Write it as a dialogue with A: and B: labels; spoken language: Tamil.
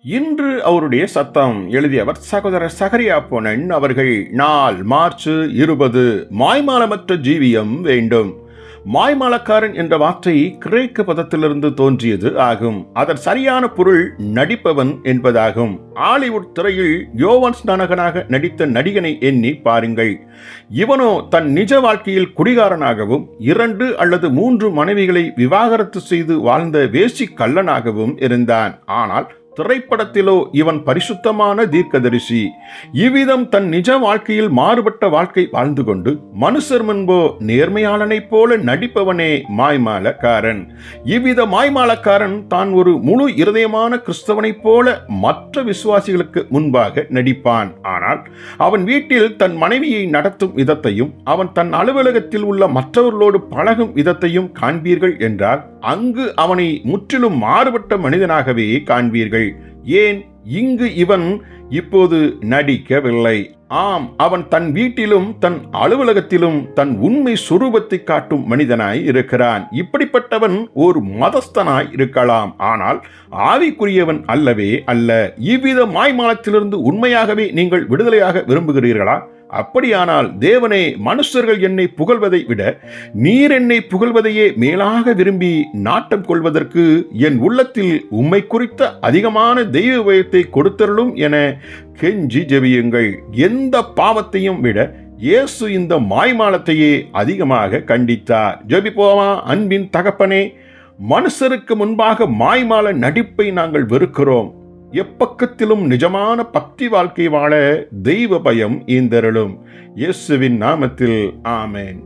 A: இன்று அவருடைய சத்தம் எழுதியவர் சகோதரர் சகரியா பொன்னன் அவர்கள். நாள் மார்ச் 20. மாய்மாலமற்ற ஜீவியம் வேண்டும். மாய்மாலக்காரன் என்ற வார்த்தை கிரேக்க பதத்திலிருந்து தோன்றியது ஆகும். அதன் சரியான பொருள் நடிப்பவன் என்பதாகும். ஹாலிவுட் திரையில் யோவான் ஸ்நானகனாக நடித்த நடிகனை எண்ணி பாருங்கள். இவனோ தன் நிஜ வாழ்க்கையில் குடிகாரனாகவும் 2 அல்லது 3 மனைவிகளை விவாகரத்து செய்து வாழ்ந்த வேசி கள்ளனாகவும் இருந்தான். ஆனால் திரைப்படத்திலோ இவன் பரிசுத்தமான தீர்க்கதரிசி. இவ்விதம் தன் நிஜ வாழ்க்கையில் மாறுபட்ட வாழ்க்கை வாழ்ந்து கொண்டு மனுஷர் முன்போ நேர்மையாளனைப் போல நடிப்பவனே மாய்மாலக்காரன். இவ்வித மாய்மாலக்காரன் தான் ஒரு முழு இருதயமான கிறிஸ்தவனைப் போல மற்ற விசுவாசிகளுக்கு முன்பாக நடிப்பான். ஆனால் அவன் வீட்டில் தன் மனைவியை நடத்தும் விதத்தையும் அவன் தன் அலுவலகத்தில் உள்ள மற்றவர்களோடு பழகும் விதத்தையும் காண்பீர்கள் என்றால் அங்கு அவனை முற்றிலும் மாறுபட்ட மனிதனாகவே காண்பீர்கள். ஏன் இங்கு இவன் இப்போது நடிக்கவில்லை? ஆம், அவன் தன் வீட்டிலும் தன் அலுவலகத்திலும் தன் உண்மை சுரூபத்தை காட்டும் மனிதனாய் இருக்கிறான். இப்படிப்பட்டவன் ஒரு மதஸ்தனாய் இருக்கலாம், ஆனால் ஆவிக்குரியவன் அல்லவே அல்ல. இவ்வித மாய்மாலத்திலிருந்து உண்மையாகவே நீங்கள் விடுதலையாக விரும்புகிறீர்களா? அப்படியானால் தேவனே, மனுஷர்கள் என்னை புகழ்வதை விட நீர் என்னை புகழ்வதையே மேலாக விரும்பி நாட்டம் கொள்வதற்கு என் உள்ளத்தில் உம்மை குறித்த அதிகமான தெய்வ பயத்தை கொடுத்தருளும் என கெஞ்சி ஜெபியுங்கள். எந்த பாவத்தையும் விட இயேசு இந்த மாய்மாலத்தையே அதிகமாக கண்டித்தார். ஜெபிப்போமா? அன்பின் தகப்பனே, மனுஷருக்கு முன்பாக மாய்மால நடிப்பை நாங்கள் வெறுக்கிறோம். எப்பக்கத்திலும் நிஜமான பக்தி வாழ்க்கை வாழ தெய்வ பயம் ஈந்தருளும். இயேசுவின் நாமத்தில் ஆமென்.